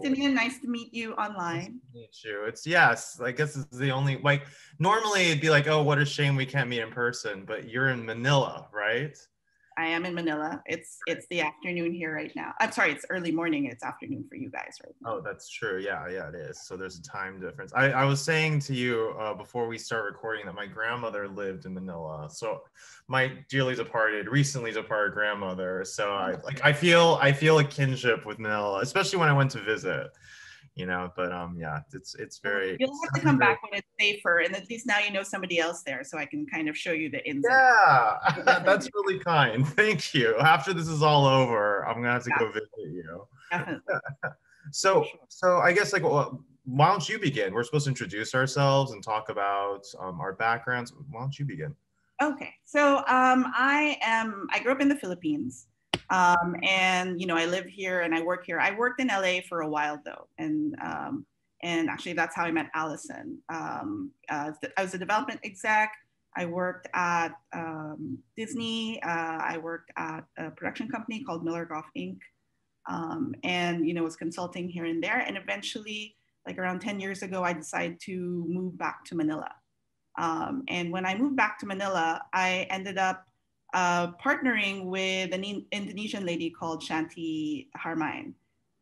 Justinian, nice to meet you online. Nice to meet you. It's yes, I guess it's the only like normally it'd be like, oh, what a shame we can't meet in person, but you're in Manila, right? I am in Manila. It's the afternoon here right now. I'm sorry, it's early morning. It's afternoon for you guys right now. Oh, that's true. Yeah, yeah, it is. So there's a time difference. I was saying to you before we start recording that my grandmother lived in Manila. So my recently departed grandmother. So I feel a kinship with Manila, especially when I went to visit. You know, but yeah, it's very. You'll have to come back when it's safer, and at least now you know somebody else there, so I can kind of show you the ins and outs. Yeah, that's really kind. Thank you. After this is all over, I'm gonna have to go visit you. Definitely. So, so I guess like, well, why don't you begin? We're supposed to introduce ourselves and talk about our backgrounds. Why don't you begin? Okay, so I grew up in the Philippines, and I live here and I work here. I worked in LA for a while though, and actually that's how I met Allison. I was a development exec. I worked at Disney. I worked at a production company called Miller Goff Inc. And was consulting here and there. And eventually, like around 10 years ago, I decided to move back to Manila. And when I moved back to Manila, I ended up partnering with an Indonesian lady called Shanti Harmain.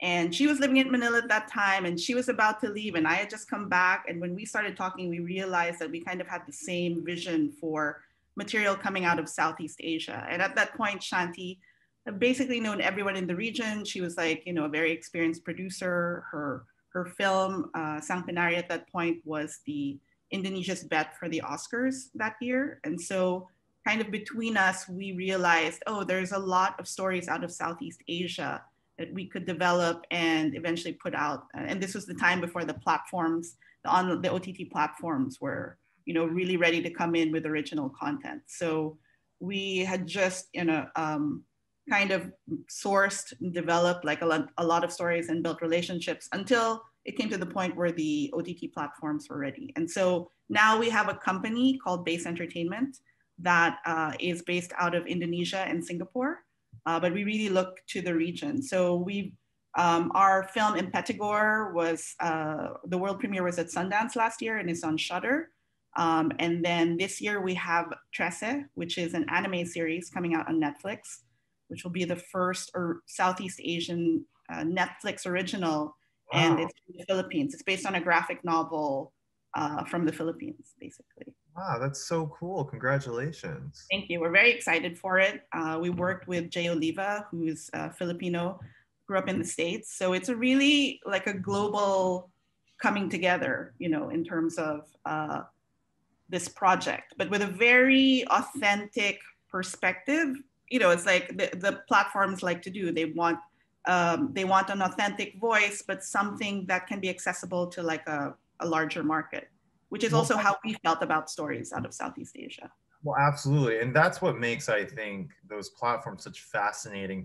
And she was living in Manila at that time, and she was about to leave, and I had just come back. And when we started talking, we realized that we kind of had the same vision for material coming out of Southeast Asia. And at that point, Shanti had basically known everyone in the region. She was like, a very experienced producer. Her film, Sang Pinari, at that point was the Indonesia's bet for the Oscars that year. And so kind of between us, we realized, oh, there's a lot of stories out of Southeast Asia that we could develop and eventually put out. And this was the time before the platforms, the OTT platforms were, really ready to come in with original content. So we had just, kind of sourced and developed like a lot of stories and built relationships until it came to the point where the OTT platforms were ready. And so now we have a company called Base Entertainment that is based out of Indonesia and Singapore, but we really look to the region. So our film Impetigore was, the world premiere was at Sundance last year and it's on Shudder. And then this year we have Trece, which is an anime series coming out on Netflix, which will be the first Southeast Asian Netflix original. Wow. And it's in the Philippines. It's based on a graphic novel from the Philippines, basically. Wow, that's so cool. Congratulations. Thank you. We're very excited for it. We worked with Jay Oliva, who's Filipino, grew up in the States. So it's a really like a global coming together, in terms of this project, but with a very authentic perspective. It's like the platforms like to do. They want an authentic voice, but something that can be accessible to like a larger market, which is also how we felt about stories out of Southeast Asia. Well, absolutely. And that's what makes, I think, those platforms such fascinating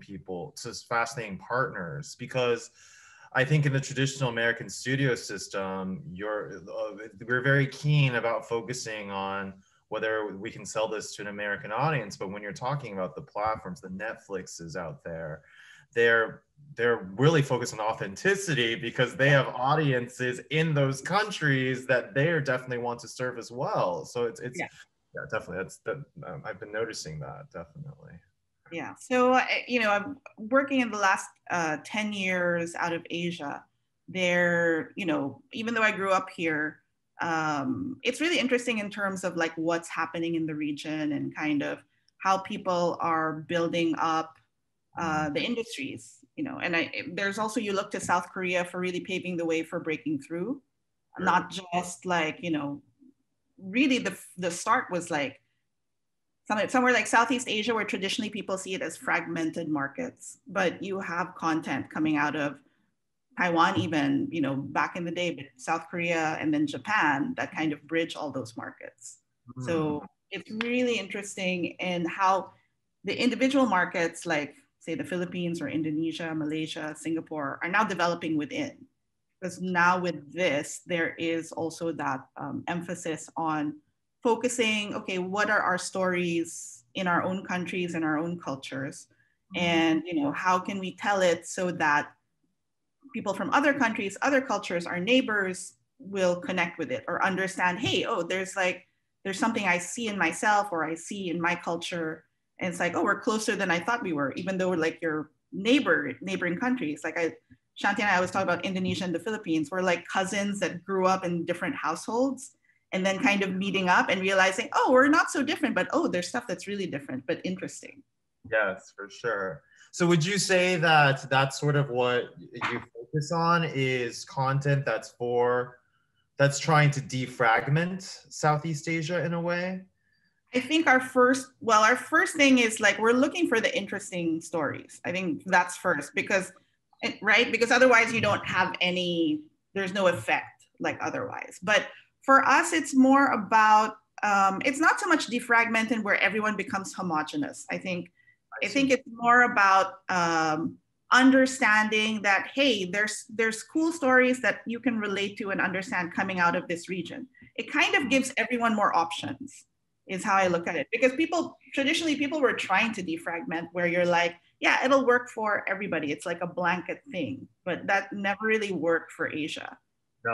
partners, because I think in the traditional American studio system, we're very keen about focusing on whether we can sell this to an American audience. But when you're talking about the platforms, the Netflixes out there, they're really focused on authenticity because they have audiences in those countries that they definitely want to serve as well. So it's yeah, definitely. I've been noticing that, definitely. Yeah. So, I'm working in the last 10 years out of Asia. There, even though I grew up here, it's really interesting in terms of like what's happening in the region and kind of how people are building up the industries, and there's also, you look to South Korea for really paving the way for breaking through, not just like, really the start was like somewhere like Southeast Asia, where traditionally people see it as fragmented markets, but you have content coming out of Taiwan, even, back in the day, but South Korea and then Japan that kind of bridge all those markets. Mm. So it's really interesting in how the individual markets, like say the Philippines or Indonesia, Malaysia, Singapore, are now developing within. Because now with this, there is also that emphasis on focusing, okay, what are our stories in our own countries and our own cultures? And, how can we tell it so that people from other countries, other cultures, our neighbors will connect with it or understand, hey, oh, there's something I see in myself or I see in my culture. And it's like, oh, we're closer than I thought we were, even though we're like your neighboring countries. Like Shanti and I always talk about Indonesia and the Philippines. We're like cousins that grew up in different households and then kind of meeting up and realizing, oh, we're not so different, but oh, there's stuff that's really different, but interesting. Yes, for sure. So would you say that that's sort of what you focus on is content that's trying to defragment Southeast Asia in a way? I think our first thing is like we're looking for the interesting stories. I think that's first because, right? Because otherwise you don't have there's no effect like otherwise. But for us, it's more about, it's not so much defragmenting where everyone becomes homogenous. I think it's more about understanding that, hey, there's cool stories that you can relate to and understand coming out of this region. It kind of gives everyone more options, is how I look at it. Because traditionally people were trying to defragment where you're like, yeah, it'll work for everybody. It's like a blanket thing, but that never really worked for Asia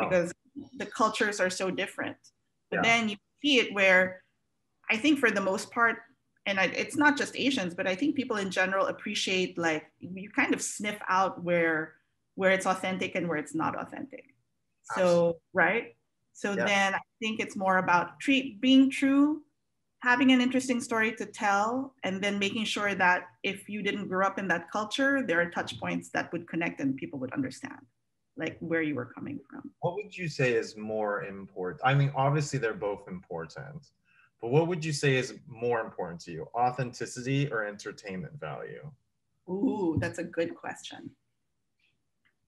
because the cultures are so different. But then you see it where I think for the most part, and it's not just Asians, but I think people in general appreciate, like, you kind of sniff out where it's authentic and where it's not authentic. So, absolutely. Right? So then I think it's more about being true, having an interesting story to tell, and then making sure that if you didn't grow up in that culture, there are touch points that would connect and people would understand, like, where you were coming from. What would you say is more important? I mean, obviously they're both important, but what would you say is more important to you, authenticity or entertainment value? Ooh, that's a good question.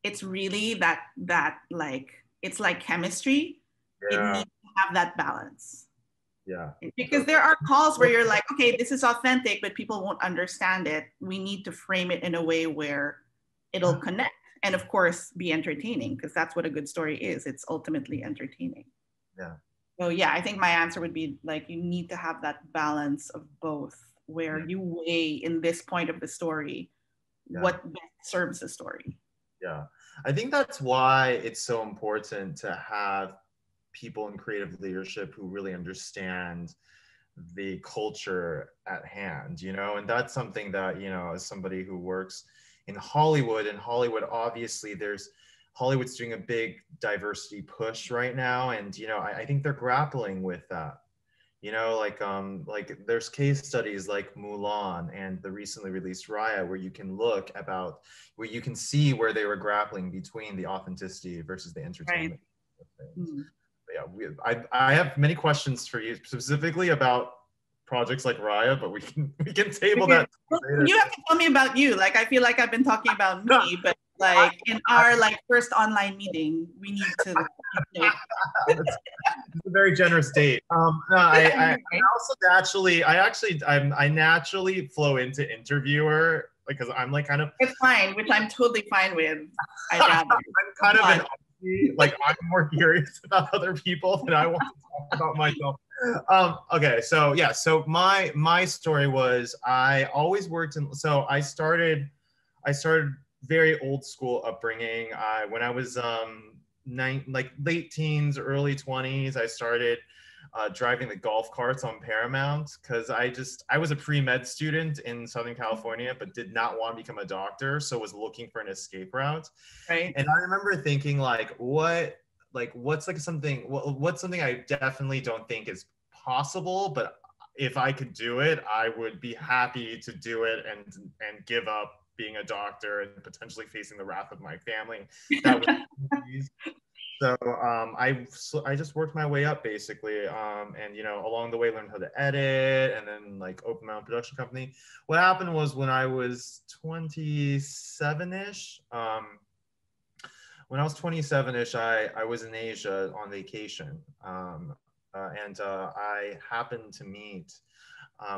It's really that like, it's like chemistry. It needs to have that balance. Yeah. Because there are calls where you're like, okay, this is authentic, but people won't understand it. We need to frame it in a way where it'll connect and, of course, be entertaining, because that's what a good story is. It's ultimately entertaining. Yeah. So yeah, I think my answer would be like, you need to have that balance of both, where you weigh in this point of the story what best serves the story. Yeah, I think that's why it's so important to have people in creative leadership who really understand the culture at hand, and that's something that, as somebody who works in Hollywood, obviously Hollywood's doing a big diversity push right now, and I think they're grappling with that. Like there's case studies like Mulan and the recently released Raya, where you can see where they were grappling between the authenticity versus the entertainment. Right. Yeah, I have many questions for you specifically about projects like Raya, but we can table that later. You have to tell me about you. Like, I feel like I've been talking about me, but like in our first online meeting, we need to. It's a very generous date. I naturally flow into interviewer because I'm like kind of. It's fine, which I'm totally fine with. I'm kind of an like I'm more curious about other people than I want to talk about myself. Okay, so yeah, so my story was I always worked in. So I started very old school upbringing. When I was late teens, early 20s, I started driving the golf carts on Paramount because I was a pre-med student in Southern California, but did not want to become a doctor, so was looking for an escape route. Right. And I remember thinking what's something I definitely don't think is possible, but if I could do it, I would be happy to do it and give up being a doctor and potentially facing the wrath of my family. That was so I just worked my way up basically, and along the way learned how to edit and then open my own production company. What happened was when I was 27-ish, I was in Asia on vacation, and I happened to meet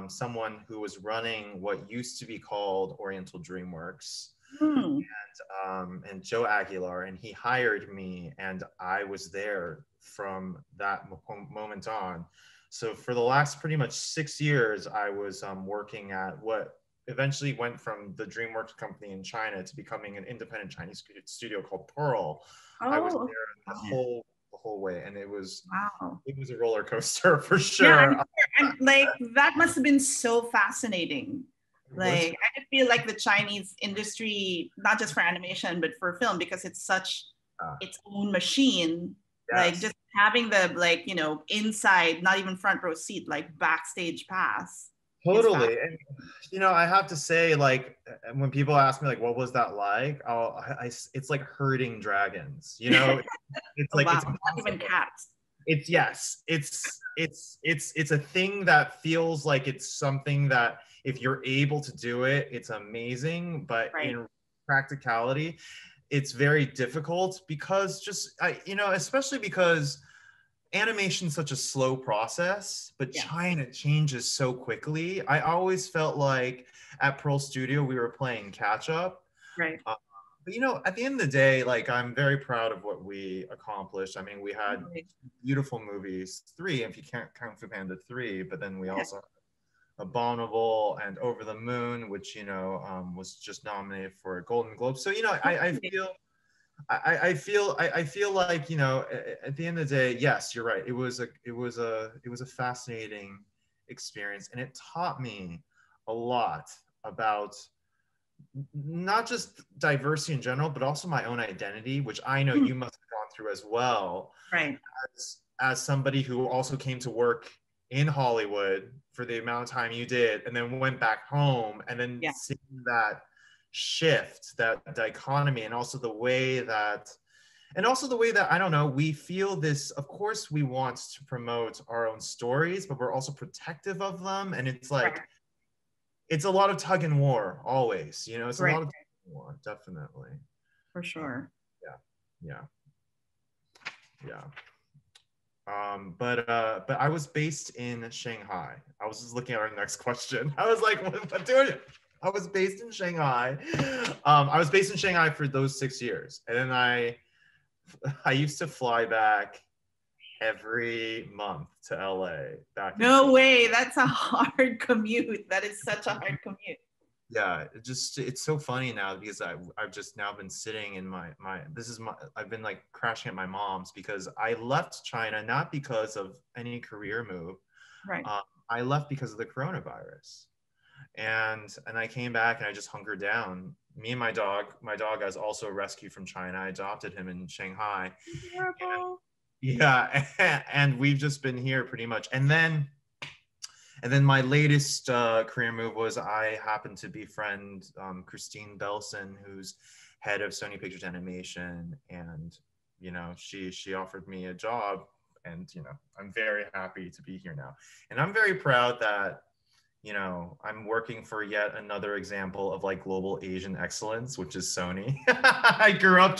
someone who was running what used to be called Oriental DreamWorks, and Joe Aguilar, and he hired me, and I was there from that moment on. So for the last pretty much 6 years, I was working at what eventually went from the DreamWorks company in China to becoming an independent Chinese studio called Pearl. I was Oh, there okay. the whole way, and Wow. it was a roller coaster for Yeah, sure. and like that must have been so fascinating. It was, Like I could feel like the Chinese industry, not just for animation, but for film, because it's such its own machine. Like yes. just having the like, inside, not even front row seat, like backstage pass is fast. Totally. And, I have to say, like, when people ask me, like, what was that like? It's like herding dragons, it's Oh like, wow, it's not even impossible. cats. It's yes, it's a thing that feels like it's something that if you're able to do it, it's amazing. But Right. in practicality, it's very difficult because especially because animation's such a slow process, but Yeah. China changes so quickly. I always felt like at Pearl Studio we were playing catch up. Right. Uh, but at the end of the day, like I'm very proud of what we accomplished. I mean, we had Right. beautiful movies, three if you can't Kung Fu Panda 3, but then we Yeah. also Abominable and Over the Moon, which was just nominated for a Golden Globe. So I feel like at the end of the day, yes, you're right. It was a fascinating experience, and it taught me a lot about not just diversity in general, but also my own identity, which I know Hmm. you must have gone through as well, Right. as somebody who also came to work in Hollywood for the amount of time you did, and then went back home, and then Yeah. seeing that shift, that dichotomy, and also the way that I don't know, we feel this. Of course, we want to promote our own stories, but we're also protective of them, and it's Right. like it's a lot of tug and war always. It's a Right. lot of tug and war, definitely. For sure. Yeah, yeah, yeah. But I was based in Shanghai. I was just looking at our next question. I was like, what doing it? I was based in Shanghai. I was based in Shanghai for those 6 years, and then I used to fly back every month to LA back and No forth. way. That's a hard commute. That is such a hard commute. Yeah, it's so funny now because I've just now been sitting in I've been like crashing at my mom's because I left China not because of any career move. Right. I left because of the coronavirus, and I came back and I just hunkered down. Me and my dog is also a rescue from China. I adopted him in Shanghai. Adorable. Yeah, and we've just been here pretty much. And then my latest career move was I happened to befriend Christine Belson, who's head of Sony Pictures Animation, and she offered me a job, and I'm very happy to be here now, and I'm very proud that I'm working for yet another example of like global Asian excellence, which is Sony. I grew up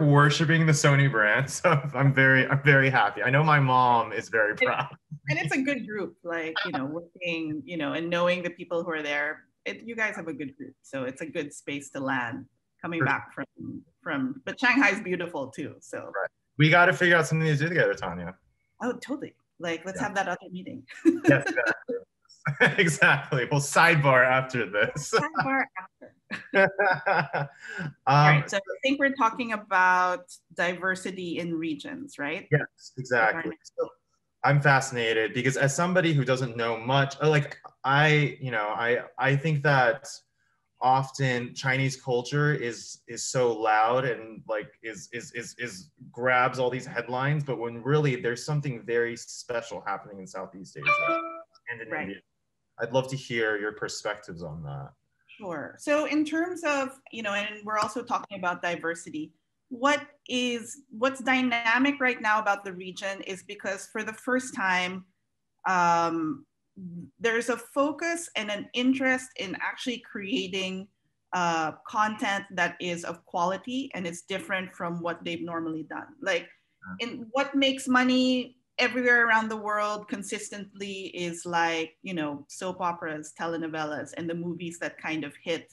worshiping the Sony brand, so I'm very happy. I know my mom is very proud. And it's a good group, like, working, and knowing the people who are there. You guys have a good group. So it's a good space to land coming back but Shanghai's beautiful too. So right. We got to figure out something to do together, Tanya. Oh, totally. Like, let's have that other meeting. Yes, exactly. Exactly. We'll sidebar after this. Sidebar after. All right. So I think we're talking about diversity in regions, right? Yes, exactly. So I'm fascinated because as somebody who doesn't know much, like I think that often Chinese culture is so loud and like is grabs all these headlines, but when really there's something very special happening in Southeast Asia and in India. I'd love to hear your perspectives on that. Sure. So in terms of, and we're also talking about diversity, what's dynamic right now about the region is because for the first time, there's a focus and an interest in actually creating content that is of quality and is different from what they've normally done. Like, in what makes money everywhere around the world consistently is like, soap operas, telenovelas, and the movies that kind of hit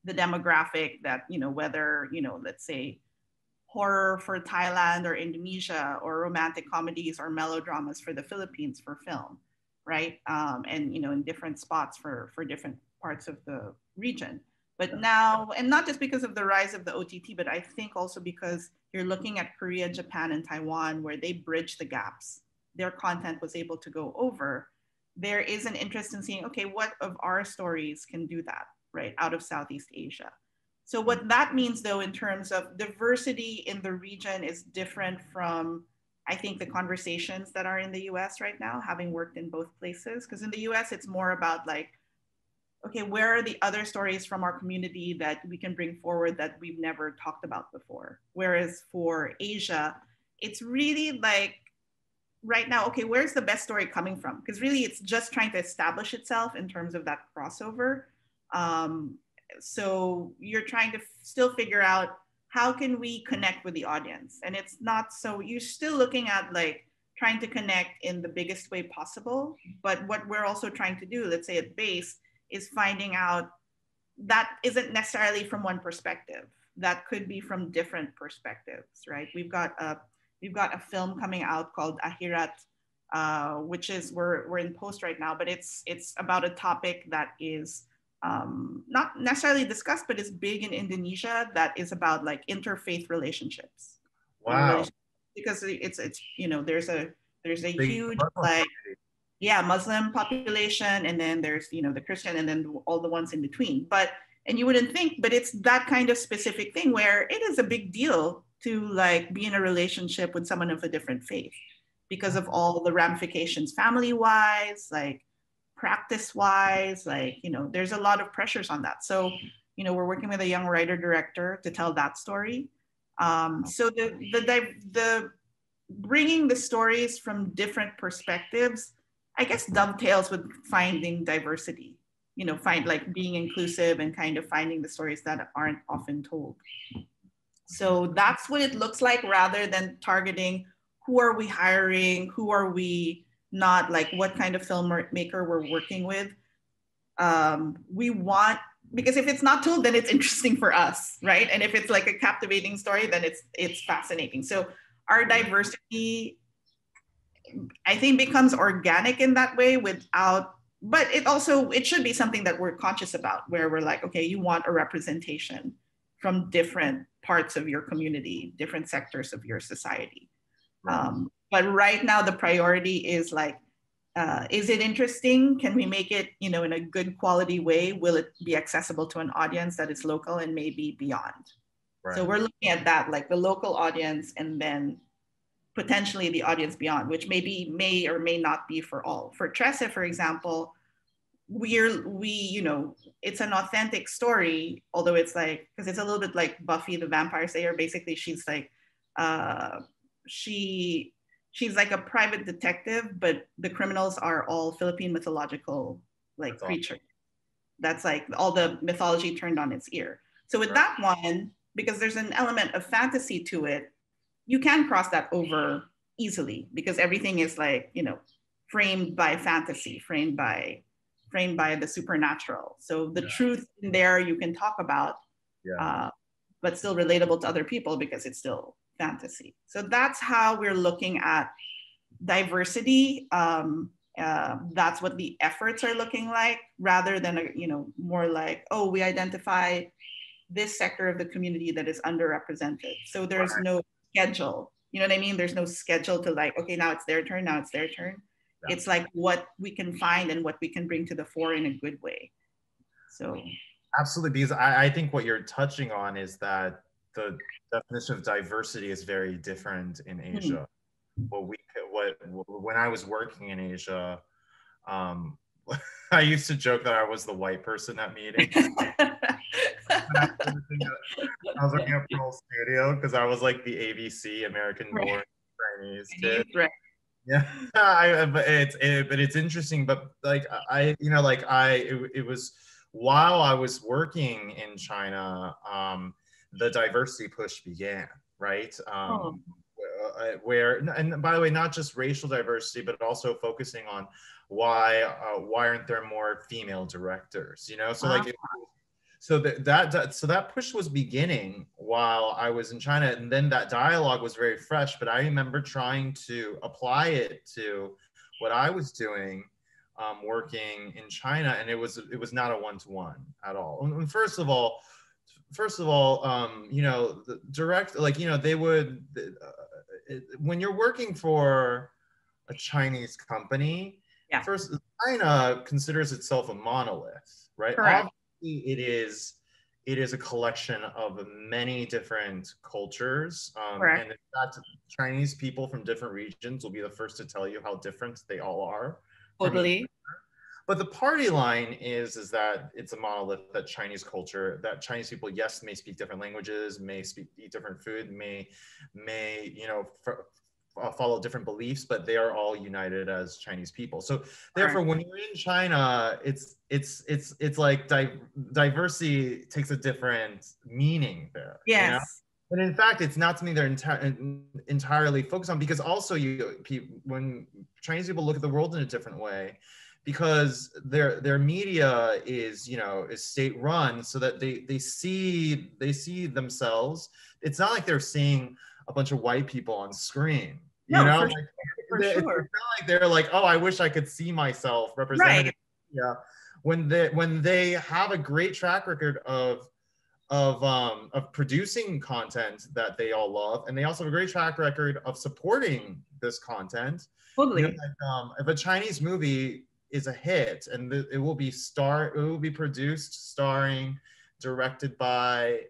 the demographic that, whether, let's say horror for Thailand or Indonesia, or romantic comedies or melodramas for the Philippines for film, right? And in different spots for different parts of the region. But now, and not just because of the rise of the OTT, but I think also because you're looking at Korea, Japan, and Taiwan, where they bridge the gaps. Their content was able to go over. There is an interest in seeing, okay, what of our stories can do that, right, out of Southeast Asia. So what that means, though, in terms of diversity in the region is different from, I think, the conversations that are in the US right now, having worked in both places. Because in the US, it's more about like, okay, where are the other stories from our community that we can bring forward that we've never talked about before? Whereas for Asia, it's really like, right now, okay, where's the best story coming from? Because really it's just trying to establish itself in terms of that crossover. So you're trying to still figure out how can we connect with the audience? And it's not so, you're still looking at like trying to connect in the biggest way possible. But what we're also trying to do, let's say at base, is finding out that isn't necessarily from one perspective. That could be from different perspectives, right? We've got a film coming out called Ahirat, which is we're in post right now, but it's about a topic that is not necessarily discussed, but is big in Indonesia. That is about like interfaith relationships. Wow. Because it's you know there's a huge like Muslim population, and then there's the Christian, and then all the ones in between. And you wouldn't think, but it's that kind of specific thing where it is a big deal to like be in a relationship with someone of a different faith because of all the ramifications, family wise, like practice wise, like there's a lot of pressures on that. So we're working with a young writer director to tell that story. So the bringing the stories from different perspectives, I guess, dovetails with finding diversity, find like being inclusive and kind of finding the stories that aren't often told. So that's what it looks like, rather than targeting who are we hiring, who are we not, like what kind of filmmaker we're working with. We want, because if it's not told, then it's interesting for us, right? And if it's like a captivating story, then it's fascinating. So our diversity, I think, becomes organic in that way but it should be something that we're conscious about, where we're like, okay, you want a representation from different parts of your community, different sectors of your society. But right now the priority is like, is it interesting? Can we make it, in a good quality way? Will it be accessible to an audience that is local and maybe beyond? Right. So we're looking at that, like the local audience, and then potentially the audience beyond, which may or may not be for all. For Tressa, for example, it's an authentic story, although it's like, because it's a little bit like Buffy the Vampire Slayer. Basically, she's like, she's like a private detective, but the criminals are all Philippine mythological like creatures. That's like all the mythology turned on its ear. So with that one, because there's an element of fantasy to it, you can cross that over easily, because everything is like, framed by fantasy, framed by the supernatural. So the truth in there you can talk about, but still relatable to other people because it's still fantasy. So that's how we're looking at diversity. That's what the efforts are looking like, rather than, more like, oh, we identify this sector of the community that is underrepresented. So there's no schedule, you know what I mean? There's no schedule to like, okay, now it's their turn, now it's their turn. Yeah. It's like what we can find and what we can bring to the fore in a good way. So. Absolutely, because I think what you're touching on is that the definition of diversity is very different in Asia. When I was working in Asia, I used to joke that I was the white person at meetings. I was working at Pearl Studio because I was like the ABC, American born Chinese kid. Right. Yeah, but it's interesting. But like it was while I was working in China, the diversity push began, right? Where, and by the way, not just racial diversity, but also focusing on why aren't there more female directors? So like. So that push was beginning while I was in China, and then that dialogue was very fresh. But I remember trying to apply it to what I was doing, working in China, and it was not a one-to-one at all. And first of all, you know, the direct, like, you know, they would, when you're working for a Chinese company, Yeah. first, China considers itself a monolith, right? Correct. Obviously, it is a collection of many different cultures, Correct. and in fact, Chinese people from different regions will be the first to tell you how different they all are from each Totally. other. But the party line is that it's a monolith, that Chinese culture, that Chinese people, yes, may speak different languages, may eat different food, may you know, follow different beliefs, but they are all united as Chinese people. So therefore, when you're in China, it's like diversity takes a different meaning there. Yes. You know? But in fact, it's not something they're entirely focused on, because also when Chinese people look at the world in a different way, because their media is, you know, is state run, so that they see themselves. It's not like they're seeing a bunch of white people on screen, you know, like, for it's sure. not like they're like, oh, I wish I could see myself represented. Right. Yeah, when they have a great track record of producing content that they all love, and they also have a great track record of supporting this content. Totally. You know, like, if a Chinese movie is a hit, and it will be produced, starring, directed by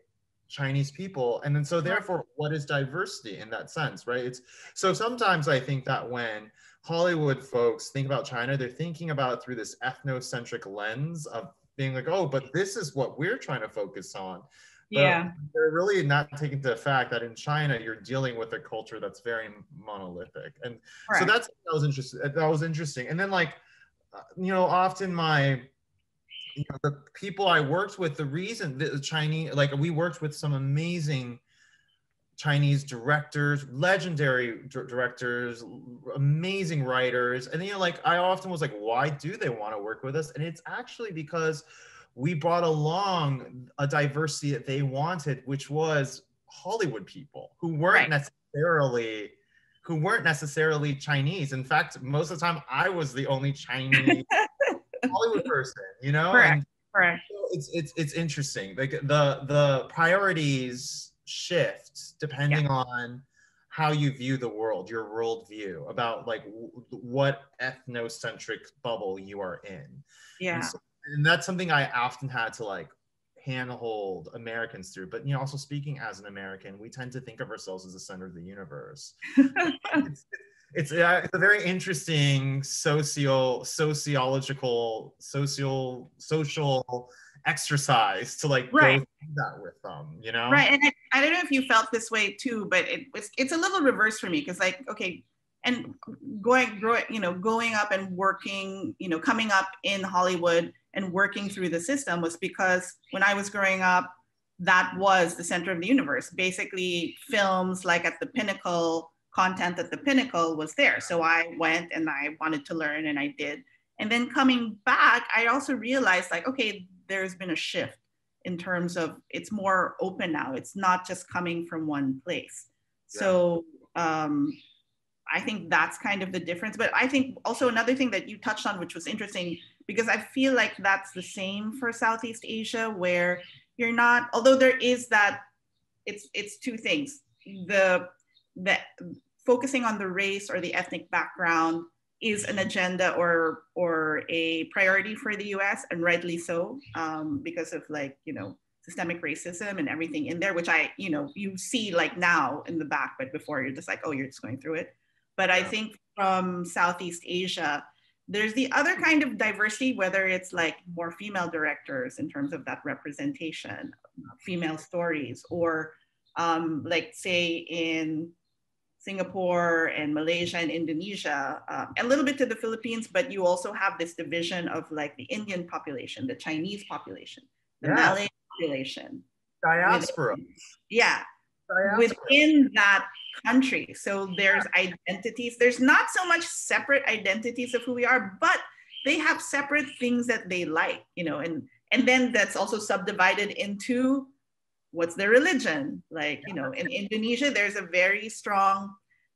Chinese people, and then so therefore, what is diversity in that sense, right? It's so sometimes I think that when Hollywood folks think about China, they're thinking about it through this ethnocentric lens of being like, oh, but this is what we're trying to focus on. But yeah, they're really not taking into the fact that in China, you're dealing with a culture that's very monolithic. And so that was interesting. And then, like, you know, often the people I worked with, the reason the Chinese, like, we worked with some amazing Chinese directors, legendary directors, amazing writers. And, you know, like, I often was like, why do they want to work with us? And it's actually because we brought along a diversity that they wanted, which was Hollywood people who weren't necessarily Chinese. In fact, most of the time I was the only Chinese Hollywood person, you know? Correct. It's interesting. Like, the priorities shift depending on how you view the world, your worldview, about like what ethnocentric bubble you are in. Yeah. And that's something I often had to, like, handhold Americans through. But, you know, also speaking as an American, we tend to think of ourselves as the center of the universe. It's a very interesting social exercise to, like, go through that with them, you know? Right. And I don't know if you felt this way too, but it's a little reverse for me, because, like, okay, and going up and working, you know, coming up in Hollywood and working through the system was because when I was growing up, that was the center of the universe. Basically, films, like, at the pinnacle, content at the pinnacle was there. So I went and I wanted to learn, and I did. And then coming back, I also realized, like, okay, there's been a shift in terms of it's more open now. It's not just coming from one place. Yeah. So I think that's kind of the difference. But I think also another thing that you touched on, which was interesting, because I feel like that's the same for Southeast Asia, where you're not, although there is that, it's two things. The focusing on the race or the ethnic background is an agenda or a priority for the US, and rightly so, because of, like, you know, systemic racism and everything in there, which you see, like, now in the back, but before you're just like, oh, you're just going through it. But I think from Southeast Asia, there's the other kind of diversity, whether it's like more female directors in terms of that representation, female stories, or like, say, in Singapore and Malaysia and Indonesia, a little bit to the Philippines, but you also have this division of, like, the Indian population, the Chinese population, the Malay population. Diaspora. Within that country. So there's identities. There's not so much separate identities of who we are, but they have separate things that they like, you know, and then that's also subdivided into what's their religion. Like, you know, in Indonesia, there's a very strong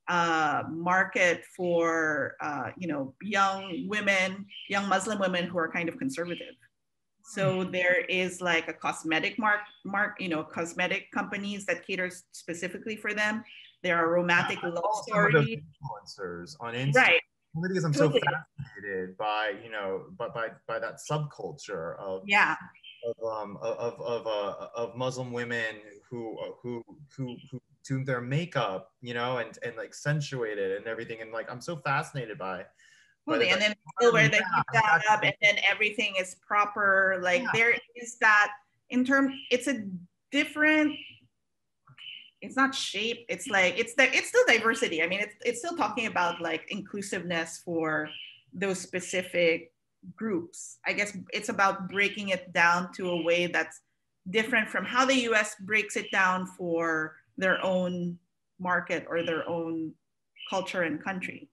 market for young women, young Muslim women who are kind of conservative. So there is like a cosmetic cosmetic companies that caters specifically for them. There are romantic love Some of those stories. influencers on Instagram. Right. Because I'm so fascinated by, by that subculture of of Muslim women who do their makeup, and like accentuated and everything, and like I'm so fascinated by and then still wear the hijab, and then everything is proper. Like there is that it's a different. It's not shape. It's like it's still diversity. I mean, it's still talking about like inclusiveness for those specific groups. I guess it's about breaking it down to a way that's different from how the US breaks it down for their own market or their own culture and country,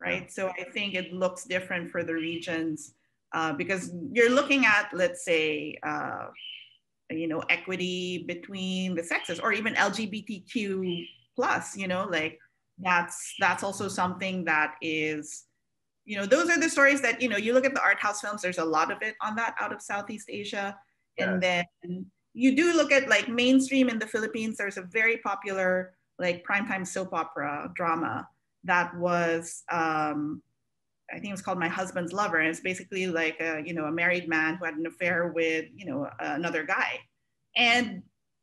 right? Yeah. So I think it looks different for the regions because you're looking at, let's say, equity between the sexes, or even LGBTQ plus, like that's also something that is, those are the stories that, you look at the art house films, there's a lot of it on that out of Southeast Asia. Yeah. And then you do look at like mainstream in the Philippines, there's a very popular like primetime soap opera drama that was, I think it was called My Husband's Lover. And it's basically like a married man who had an affair with, another guy. And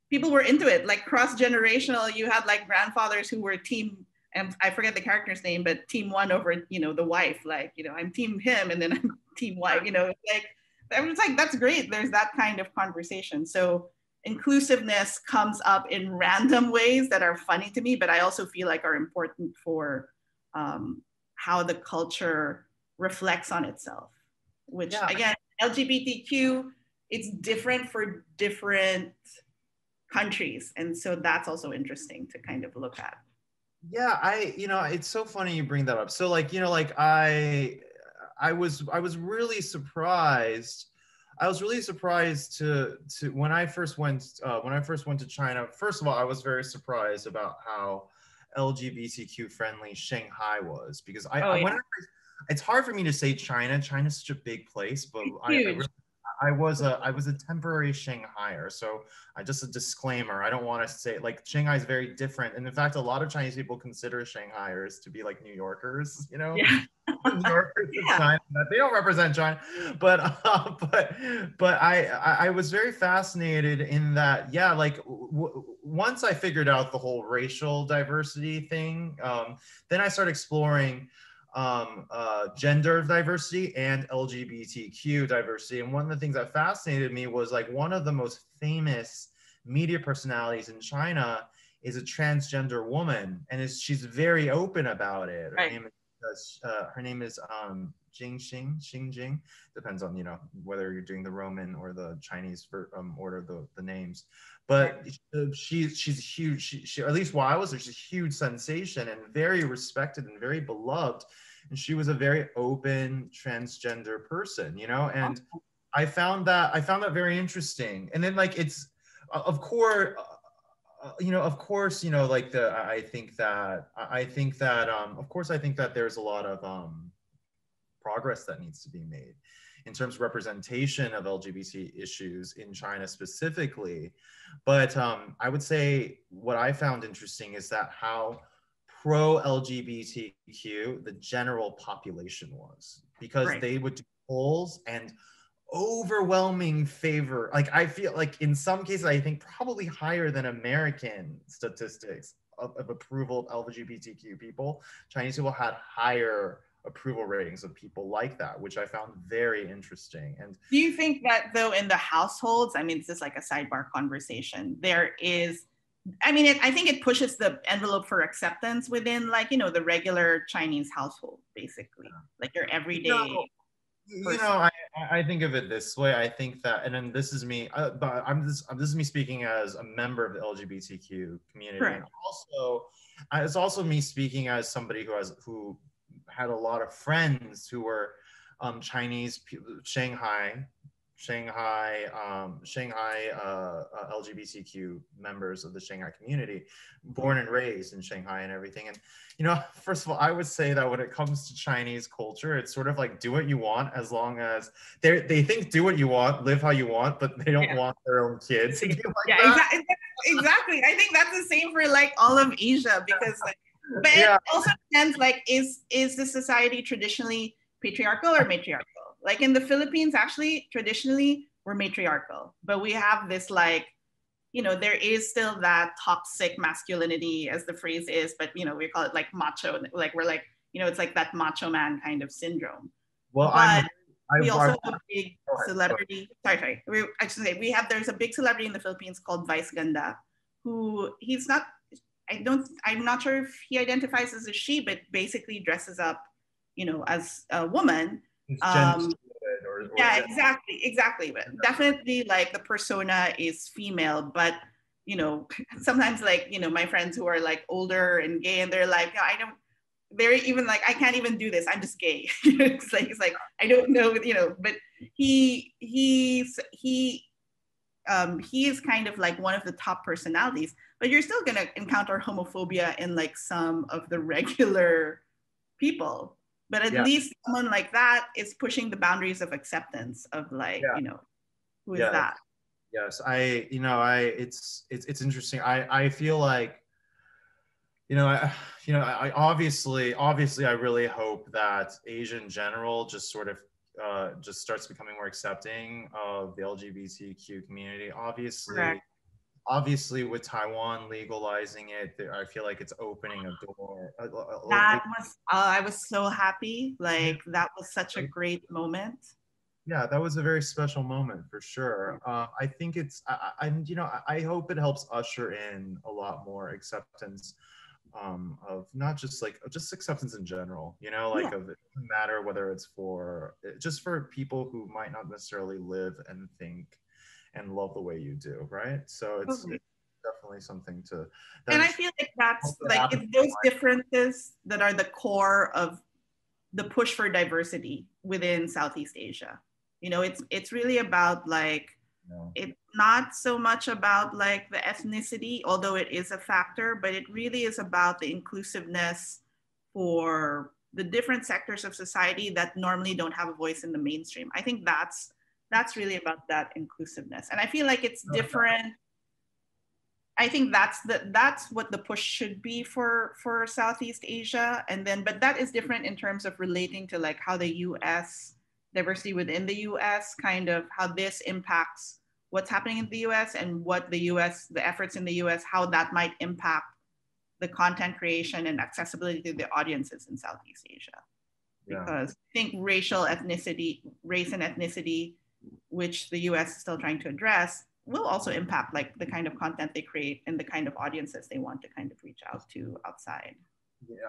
people were into it, like cross-generational. You had like grandfathers who were team, and I forget the character's name, but team one over, the wife, like, I'm team him and then I'm team wife, like, I was like, that's great. There's that kind of conversation. So inclusiveness comes up in random ways that are funny to me, but I also feel like are important for how the culture reflects on itself, which again, LGBTQ, it's different for different countries. And so that's also interesting to kind of look at. Yeah, it's so funny you bring that up. So like, I was really surprised. I was really surprised to when I first went to China. First of all, I was very surprised about how LGBTQ friendly Shanghai was, because it's hard for me to say China. China's such a big place, but I was a temporary Shanghaier. So just a disclaimer, I don't want to say, like, Shanghai is very different. And in fact, a lot of Chinese people consider Shanghaiers to be like New Yorkers, New Yorkers in China. They don't represent China, but I was very fascinated in that, once I figured out the whole racial diversity thing, then I started exploring gender diversity and LGBTQ diversity. And one of the things that fascinated me was like one of the most famous media personalities in China is a transgender woman, and she's very open about it. Her name is Xing. Depends on whether you're doing the Roman or the Chinese order of the names. But she's huge. She at least while I was there, she's a huge sensation and very respected and very beloved. And she was a very open transgender person, and I found that very interesting. And then like it's of course, like I think that there's a lot of progress that needs to be made in terms of representation of LGBT issues in China specifically. But I would say what I found interesting is that how pro-LGBTQ the general population was, because they would do polls and overwhelming favor. Like I feel like in some cases, I think probably higher than American statistics of approval of LGBTQ people. Chinese people had higher approval ratings of people like that, which I found very interesting. And do you think that though in the households, I mean, this is like a sidebar conversation, there is, I mean, I think it pushes the envelope for acceptance within like, the regular Chinese household, basically, like your everyday. I think of it this way. I think that, and then this is me, but this is me speaking as a member of the LGBTQ community. Correct. And also, it's also me speaking as somebody who had a lot of friends who were Chinese, Shanghai LGBTQ members of the Shanghai community, born and raised in Shanghai and everything. And, you know, first of all, I would say that when it comes to Chinese culture, it's sort of like do what you want, as long as they think do what you want, live how you want, but they don't want their own kids to be like that. Exactly. I think that's the same for like all of Asia, because like, but it also depends, like, is the society traditionally patriarchal or matriarchal? Like in the Philippines, actually, traditionally, we're matriarchal, but we have this, like, you know, there is still that toxic masculinity, as the phrase is, but, you know, we call it like macho, like we're like, you know, it's like that macho man kind of syndrome. Well, but we also have a big celebrity. Sorry. I should say there's a big celebrity in the Philippines called Vice Ganda, who he's not. I'm not sure if he identifies as a she, but basically dresses up, you know, as a woman. Yeah, exactly. But definitely, like, the persona is female, but, you know, sometimes, like, you know, my friends who are like older and gay, and they're like, no, they're even like, I can't even do this, I'm just gay. it's like I don't know, you know. But he is kind of like one of the top personalities, but you're still going to encounter homophobia in like some of the regular people. But at least someone like that is pushing the boundaries of acceptance of, like, you know, who is that? Yes, it's interesting. I feel like, I obviously, I really hope that Asia in general just sort of just starts becoming more accepting of the LGBTQ community. Obviously, with Taiwan legalizing it, I feel like it's opening a door. I was so happy. Like, that was such a great moment. Yeah, that was a very special moment for sure. I think I hope it helps usher in a lot more acceptance of not just just acceptance in general, like of it doesn't matter whether it's just for people who might not necessarily live and think and love the way you do, right? So it's definitely something to. And I feel like that's like, it's those differences that are the core of the push for diversity within Southeast Asia. It's really about, like, it's not so much about like the ethnicity, although it is a factor, but it really is about the inclusiveness for the different sectors of society that normally don't have a voice in the mainstream. I think that's really about that inclusiveness. And I feel like it's different. I think that's what the push should be for Southeast Asia. But that is different in terms of relating to like how the US, diversity within the US, kind of how this impacts what's happening in the US, and what the efforts in the US, how that might impact the content creation and accessibility to the audiences in Southeast Asia. Because I think race and ethnicity, which the US is still trying to address, will also impact like the kind of content they create and the kind of audiences they want to kind of reach out to outside.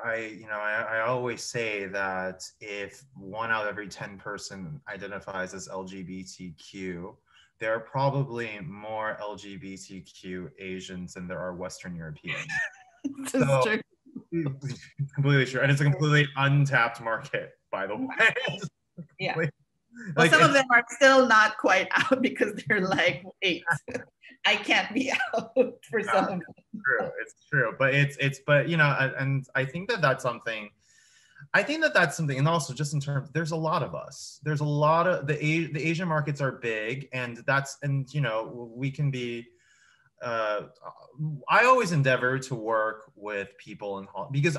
I always say that if 1 out of every 10 person identifies as LGBTQ, there are probably more LGBTQ Asians than there are Western Europeans. So, true. It's completely true. And it's a completely untapped market, by the way. Yeah. Well, some of them are still not quite out because they're like, wait, I can't be out for some of them. It's true. But and I think that's something. And also just in terms, there's a lot of us. There's a lot of the Asian markets are big, and we can be. I always endeavor to work with people because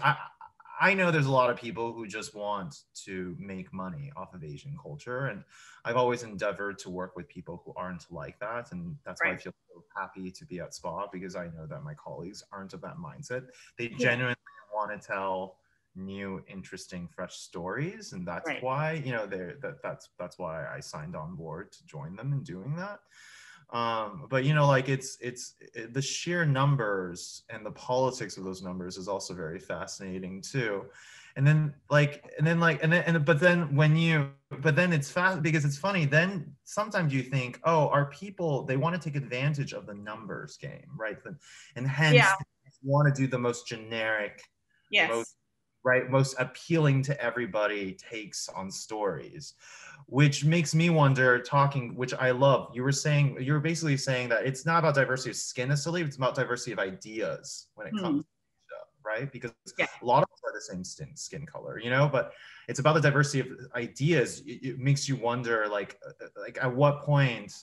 I know there's a lot of people who just want to make money off of Asian culture. And I've always endeavored to work with people who aren't like that. And that's why I feel so happy to be at SPA, because I know that my colleagues aren't of that mindset. They genuinely want to tell new, interesting, fresh stories. And that's why, that's why I signed on board to join them in doing that. But it's the sheer numbers and the politics of those numbers is also very fascinating too. But then it's fast because it's funny. Then sometimes you think, oh, are people, they want to take advantage of the numbers game, right? And hence they want to do the most generic, most right, most appealing to everybody takes on stories, which makes me wonder, which I love, you were basically saying that it's not about diversity of skin necessarily, it's about diversity of ideas when it comes to Asia, right? Because Yeah. a lot of us are the same skin color, you know, but it's about the diversity of ideas. It makes you wonder, like at what point,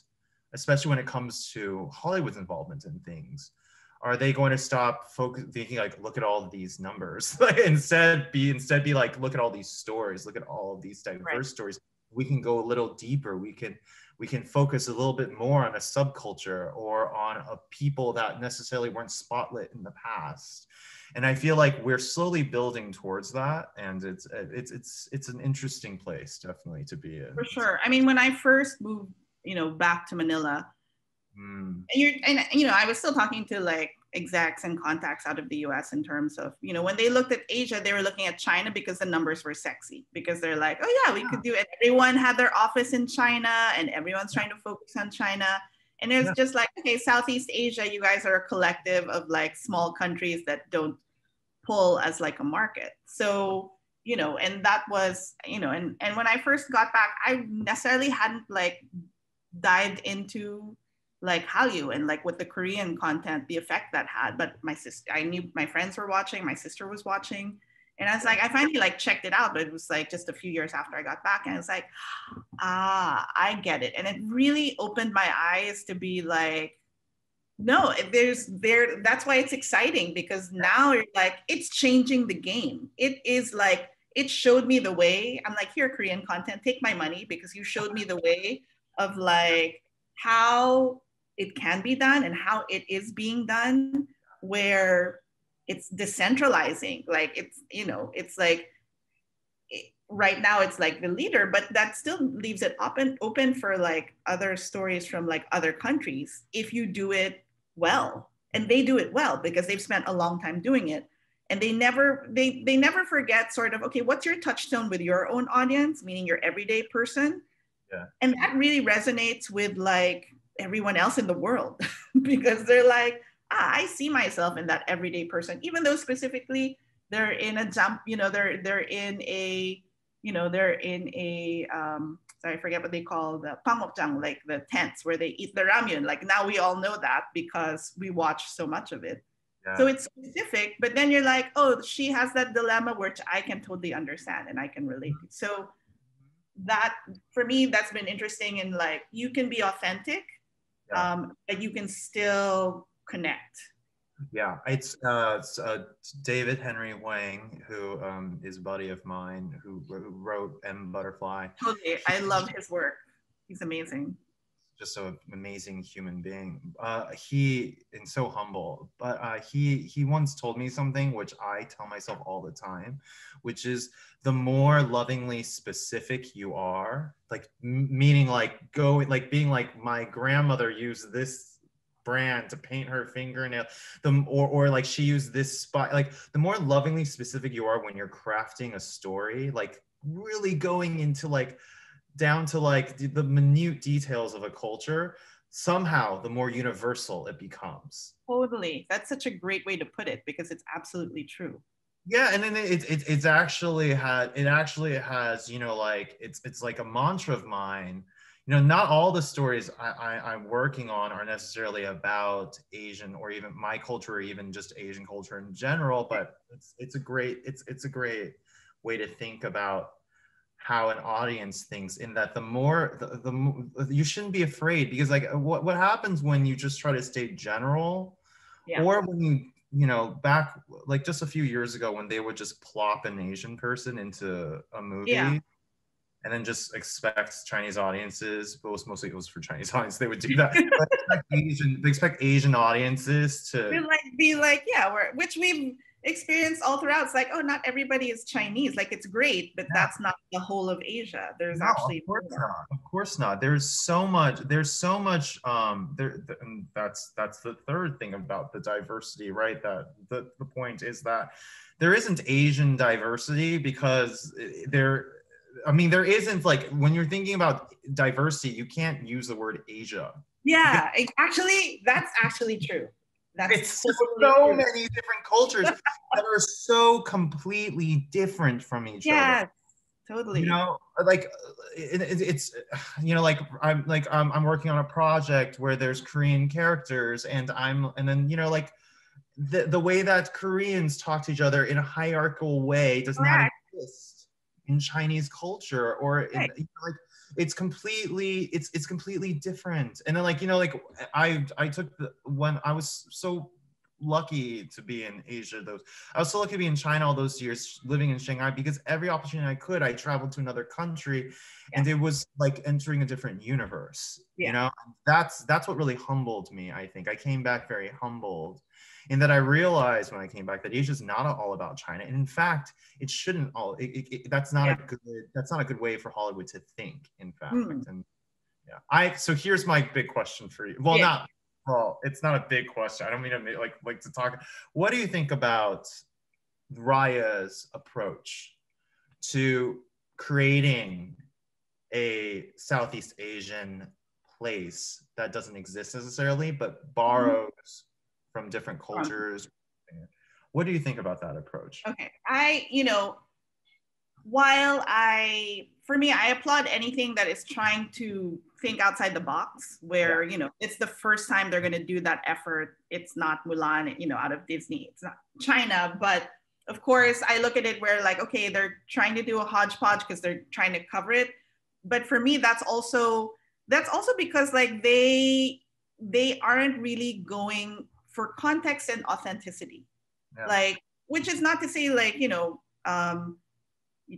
especially when it comes to Hollywood's involvement in things, are they going to stop thinking like, look at all of these numbers, like instead be like, look at all these stories, look at all of these diverse stories. We can go a little deeper. We can focus a little bit more on a subculture or on a people that necessarily weren't spotlit in the past. And I feel like we're slowly building towards that, and it's an interesting place definitely to be in. For sure. I mean, when I first moved, back to Manila, and I was still talking to like execs and contacts out of the US in terms of, when they looked at Asia, they were looking at China because the numbers were sexy, because they're like, oh yeah, we could do it. Everyone had their office in China and everyone's trying to focus on China. And it's just like, okay, Southeast Asia, you guys are a collective of like small countries that don't pull as like a market. So, and that was, and when I first got back, I necessarily hadn't like dived into like Hallyu and like with the Korean content, the effect that had. But I knew my friends were watching, my sister was watching. And I was like, I finally like checked it out, but it was like just a few years after I got back. And I was like, I get it. And it really opened my eyes to be like, no, that's why it's exciting, because now you're like, it's changing the game. It is like, it showed me the way. I'm like, here, Korean content, take my money, because you showed me the way of like how it can be done and how it is being done, where it's decentralizing. Like it's like right now it's like the leader, but that still leaves it open for like other stories from like other countries if you do it well. And they do it well because they've spent a long time doing it. And they never forget sort of, okay, what's your touchstone with your own audience, meaning your everyday person? Yeah. And that really resonates with like everyone else in the world because they're like, I see myself in that everyday person, even though specifically they're in a jump, they're in a sorry, I forget what they call the pangokjang, like the tents where they eat the ramyun. Like now we all know that because we watch so much of it. Yeah. So it's specific, but then you're like, oh, she has that dilemma, which I can totally understand and I can relate to. So that, for me, that's been interesting. And like, you can be authentic, but you can still connect. Yeah, it's David Henry Huang, who is a buddy of mine, who wrote M. Butterfly. Totally, I love his work. He's amazing. Just an amazing human being. He is so humble, but he once told me something which I tell myself all the time, which is the more lovingly specific you are, like meaning like being like, my grandmother used this brand to paint her fingernail, or like she used this spot, like the more lovingly specific you are when you're crafting a story, like really going into like down to like the minute details of a culture, somehow the more universal it becomes. Totally. That's such a great way to put it, because it's absolutely true. Yeah, and then it actually has, like it's like a mantra of mine. Not all the stories I'm working on are necessarily about Asian or even my culture or even just Asian culture in general, but it's a great way to think about how an audience thinks, in that the more you shouldn't be afraid, because like what happens when you just try to stay general, or when back like just a few years ago when they would just plop an Asian person into a movie, and then just expect Chinese audiences, but mostly it was for Chinese audiences, they would do that. They expect Asian audiences to be like, which we've experienced all throughout. It's like, oh, not everybody is Chinese. Like, it's great, but that's not the whole of Asia. There's actually of course not. There's so much and that's the third thing about the diversity, right? That the point is that there isn't Asian diversity, because there isn't, like, when you're thinking about diversity, you can't use the word Asia. Yeah, that's actually true. That's It's just totally so true. many different cultures that are so completely different from each other. Yes, You totally. know, like it's you know, like I'm working on a project where there's Korean characters, and then you know, like the way that Koreans talk to each other in a hierarchical way does not Correct. exist in Chinese culture, or in, Right. you know, like it's completely different. And then, like, you know, like I took the when I was so lucky to be in Asia, those I was so lucky to be in China all those years living in Shanghai, because every opportunity I could, I traveled to another country, Yeah. and it was like entering a different universe. You Yeah. know, that's what really humbled me. I think I came back very humbled, and that I realized when I came back that Asia is not all about China, and in fact, it shouldn't all. That's not Yeah. a good. That's not a good way for Hollywood to think. In Hmm. fact, and yeah, so here's my big question for you. Well, Yeah. not well. It's not a big question. I don't mean to like to talk. What do you think about Raya's approach to creating a Southeast Asian place that doesn't exist necessarily, but Mhm. borrows from different cultures? What do you think about that approach? Okay. For me, I applaud anything that is trying to think outside the box, Yeah. where, it's the first time they're going to do that effort. It's not Mulan, out of Disney. It's not China. But of course, I look at it where, like, okay, they're trying to do a hodgepodge because they're trying to cover it. But for me, that's also because, like, they aren't really going for context and authenticity. Yeah. Like, which is not to say, like,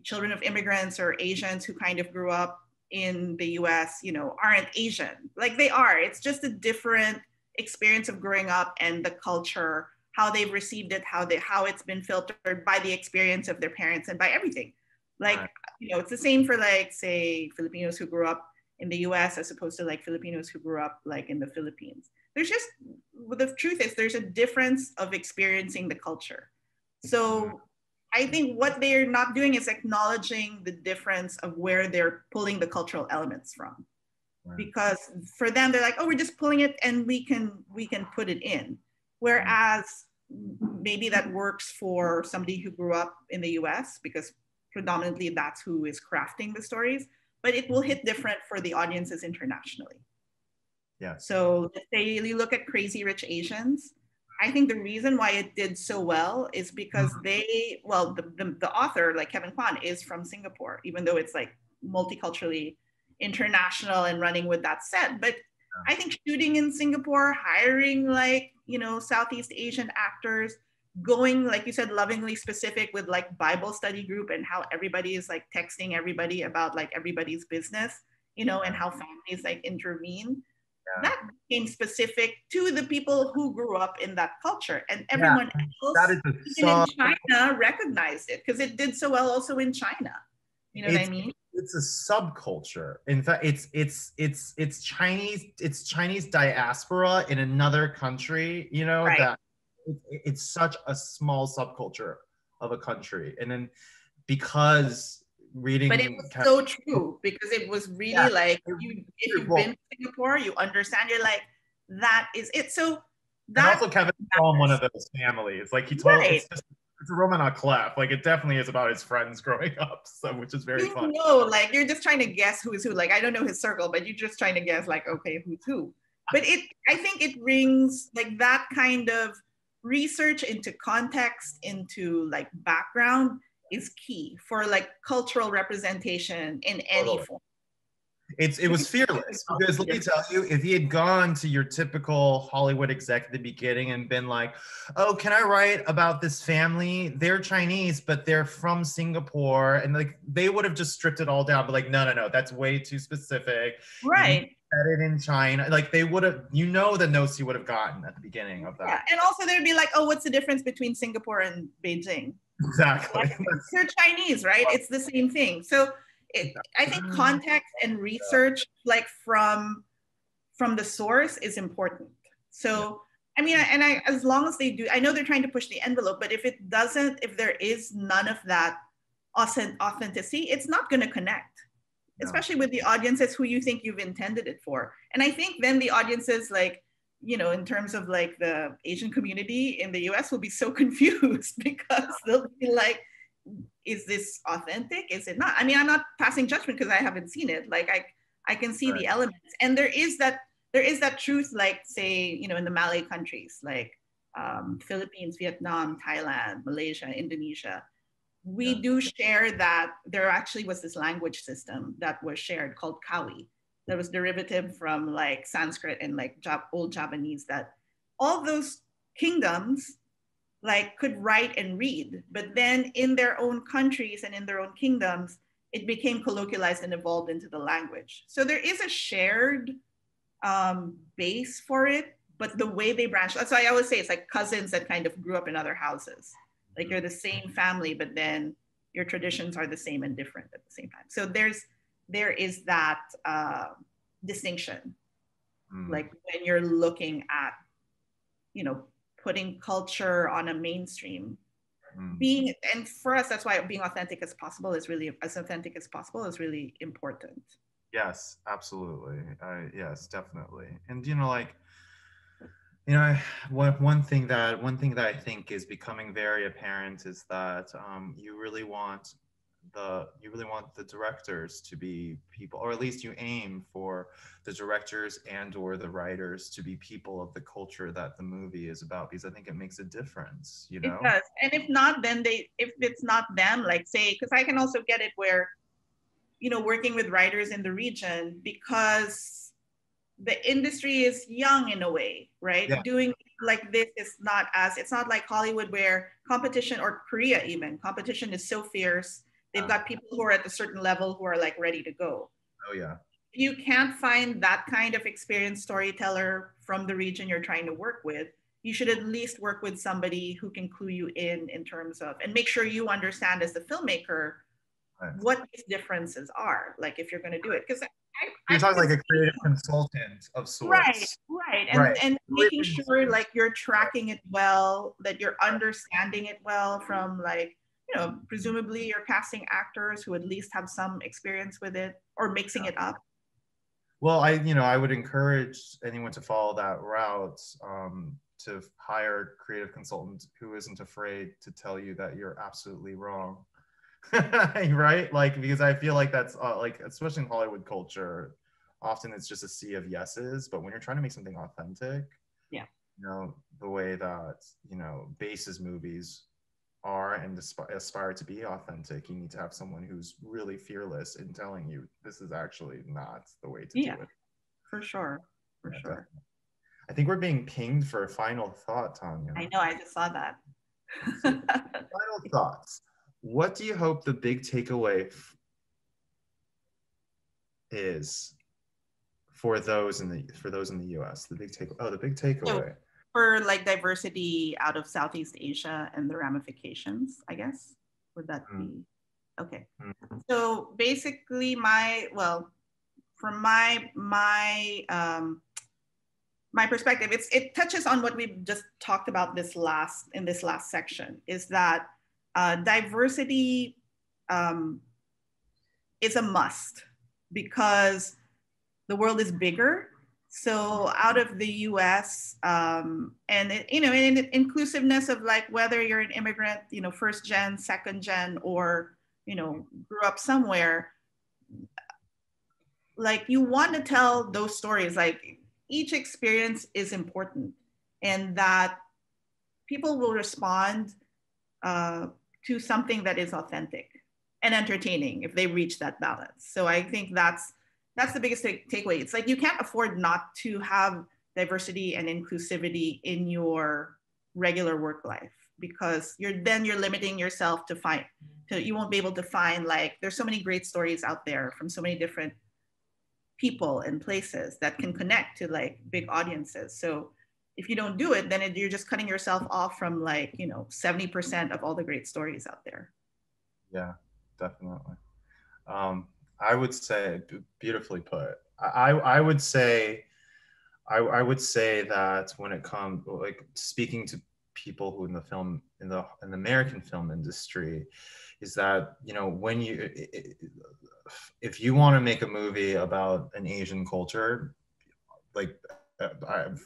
children of immigrants or Asians who kind of grew up in the US, aren't Asian. Like, they are. It's just a different experience of growing up, and the culture, how they've received it, how it's been filtered by the experience of their parents and by everything. Like, Right. it's the same for, like, say, Filipinos who grew up in the US as opposed to, like, Filipinos who grew up, like, in the Philippines. The truth is, there's a difference of experiencing the culture. So I think what they're not doing is acknowledging the difference of where they're pulling the cultural elements from. Right. Because for them, they're like, oh, we're just pulling it and we can put it in. Whereas maybe that works for somebody who grew up in the US, because predominantly that's who is crafting the stories, but it will hit different for the audiences internationally. Yeah. So let's say you look at Crazy Rich Asians. I think the reason why it did so well is because the author, like Kevin Kwan, is from Singapore, even though it's, like, multiculturally international and running with that set. But I think shooting in Singapore, hiring, like, Southeast Asian actors, going, like you said, lovingly specific with, like, Bible study group and how everybody is, like, texting everybody about, like, everybody's business, and how families, like, intervene. That became specific to the people who grew up in that culture, and Yeah. everyone That else, is a even in sub. China, recognized it because it did so well also in China. You know what I mean? It's a subculture. In fact, it's Chinese diaspora in another country. You know, Right. that it's such a small subculture of a country, and then because But it reading, was so true, because it was yeah, really like, if you've well, been to Singapore, you understand. You're like, that is it. So and that also Kevin from one matters. of those families. Like, he told, Right. it's a Roman clef. Like, it definitely is about his friends growing up, so which is very fun. Like, you're just trying to guess who is who. Like, I don't know his circle, but you're just trying to guess, like, okay, who's who. But I think it brings, like, that kind of research into context, into, like, background, is key for, like, cultural representation in any Totally. form. It was fearless, because let me tell you, if he had gone to your typical Hollywood exec at the beginning and been like, oh, can I write about this family? They're Chinese, but they're from Singapore. And, like, they would have just stripped it all down. But, like, no, that's way too specific. You need to Right. set it in China. Like, they would have, the notes you would have gotten at the beginning of that. Yeah. And also they'd be like, oh, what's the difference between Singapore and Beijing? Exactly. Like, they're Chinese, right? It's the same thing. So I think context and research, like, from the source, is important. So I mean, as long as they do, I know they're trying to push the envelope, but if there is none of that authenticity, it's not going to connect, especially with the audiences who you think you've intended it for. And I think then the audiences, like, you know, in terms of like the Asian community in the US will be so confused because they'll be like, is this authentic? Is it not? I mean, I'm not passing judgment because I haven't seen it. Like I can see Right. the elements, and there is that truth, like say, you know, in the Malay countries, like Philippines, Vietnam, Thailand, Malaysia, Indonesia, we Yeah. do share that there actually was this language system that was shared called Kawi that was derivative from like Sanskrit and like old Javanese, that all those kingdoms like could write and read, but then in their own countries and in their own kingdoms, it became colloquialized and evolved into the language. So there is a shared base for it, but the way they branch, that's why I always say it's like cousins that kind of grew up in other houses. Like you're the same family, but then your traditions are the same and different at the same time. So there is that distinction, like when you're looking at, you know, putting culture on a mainstream, being, and for us, that's why being authentic as possible is really, as authentic as possible is really important. Yes, absolutely. Yes, definitely. And you know, like, you know, one thing that I think is becoming very apparent is that you really want the directors to be people, or at least you aim for the directors and or the writers to be people of the culture that the movie is about, because I think it makes a difference, you It know? does. And if not, then if it's not them, like say, because I can also get it where, you know, working with writers in the region, because the industry is young in a way, right? Yeah. Doing like this is not as, it's not like Hollywood where competition, or Korea even, competition is so fierce. They've got people who are at a certain level who are like ready to go. Oh yeah. If you can't find that kind of experienced storyteller from the region you're trying to work with, you should at least work with somebody who can clue you in terms of, and make sure you understand as the filmmaker Right. what these differences are, like if you're going to do it. Because You're I talking can like a see, creative consultant of right, sorts. right, Right. and making sure like you're tracking it well, that you're understanding it well from like, you know, presumably you're casting actors who at least have some experience with it, or mixing it up. Well, I would encourage anyone to follow that route, to hire a creative consultant who isn't afraid to tell you that you're absolutely wrong. Right? Like, because I feel like that's like, especially in Hollywood culture, often it's just a sea of yeses. But when you're trying to make something authentic, Yeah. you know, the way that, you know, bases movies are and aspire to be authentic, you need to have someone who's really fearless in telling you this is actually not the way to do Yeah, it. for sure. For Yeah, sure. definitely. I think we're being pinged for a final thought, Tanya. I know, I just saw that. So, final thoughts. What do you hope the big takeaway is for those in the US? The big So takeaway. for like diversity out of Southeast Asia and the ramifications, I guess, would that be okay? So basically, from my perspective, it touches on what we've just talked about in this last section, is that diversity is a must, because the world is bigger. So out of the U.S. And you know, and inclusiveness of like whether you're an immigrant, you know, first gen, second gen, or you know, grew up somewhere, like you want to tell those stories. Like each experience is important, and that people will respond to something that is authentic and entertaining if they reach that balance. So I think that's the biggest takeaway. It's like you can't afford not to have diversity and inclusivity in your regular work life, because you're limiting yourself you won't be able to find, like, there's so many great stories out there from so many different people and places that can connect to like big audiences. So if you don't do it, then you're just cutting yourself off from like, you know, 70% of all the great stories out there. Yeah, definitely. I would say, beautifully put. I would say, I would say that when it comes, like, speaking to people who in the American film industry, is that, you know, when if you want to make a movie about an Asian culture, like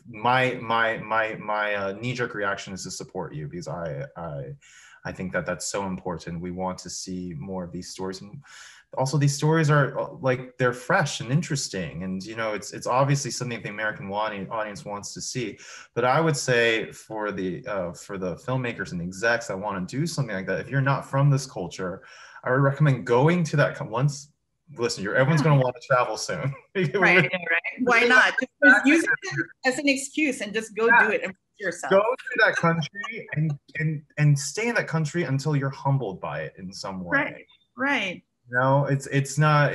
my knee-jerk reaction is to support you, because I think that that's so important. We want to see more of these stories, and also these stories are like, they're fresh and interesting, and you know, it's obviously something the American audience wants to see. But I would say for the filmmakers and the execs that want to do something like that, if you're not from this culture, I would recommend going to that once. Listen, everyone's going to want to travel soon. Right, right. Why not? Just use it as an excuse and just go do it and yourself. Go to that country and stay in that country until you're humbled by it in some way. Right, right. No, it's not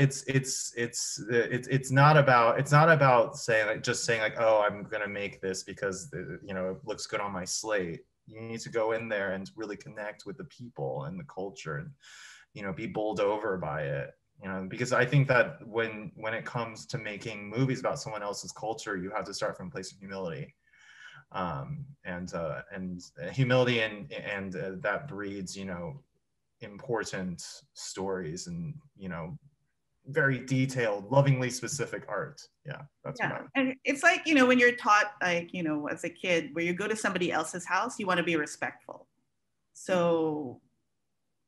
about saying, like, just saying like, oh, I'm gonna make this because you know, it looks good on my slate. You need to go in there and really connect with the people and the culture, and you know, be bowled over by it. You know, because I think that when it comes to making movies about someone else's culture, you have to start from a place of humility, and humility, and that breeds, you know, important stories, and you know, very detailed, lovingly specific art. Yeah, that's yeah. And it's like, you know, when you're taught, like, you know, as a kid, where you go to somebody else's house, you want to be respectful. So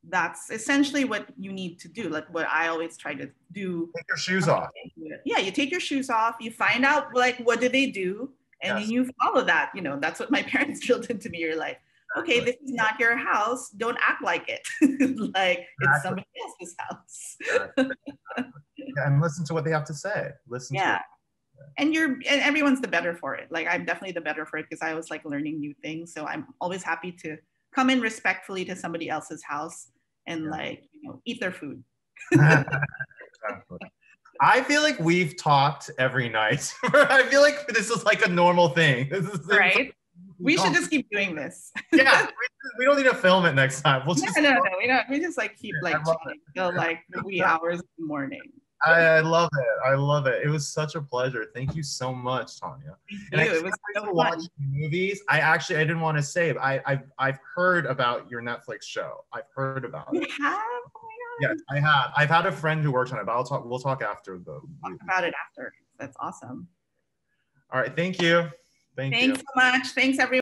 that's essentially what you need to do. Like what I always try to do. Take your shoes off. Yeah, you take your shoes off, you find out, like, what do they do? And then you follow that. You know, that's what my parents drilled into me. You're like, okay, this is not your house. Don't act like it. Like it's somebody else's house. And listen to what they have to say. Listen to it. And everyone's the better for it. Like I'm definitely the better for it, because I always like learning new things. So I'm always happy to come in respectfully to somebody else's house and like, you know, eat their food. I feel like we've talked every night. I feel like this is like a normal thing. This is right. We should just keep doing this. Yeah, we don't need to film it next time. We'll just no, we don't. We just like keep like chatting till like the wee hours in the morning. I love it. I love it. It was such a pleasure. Thank you so much, Tanya. Thank you. It was so fun. Movies. I didn't want to say it. I've heard about your Netflix show. I've heard about it. You have? Oh my God. Yes, I have. I've had a friend who works on it, but we'll talk after the talk about it after. That's awesome. All right. Thank you. Thanks so much. Thanks everyone.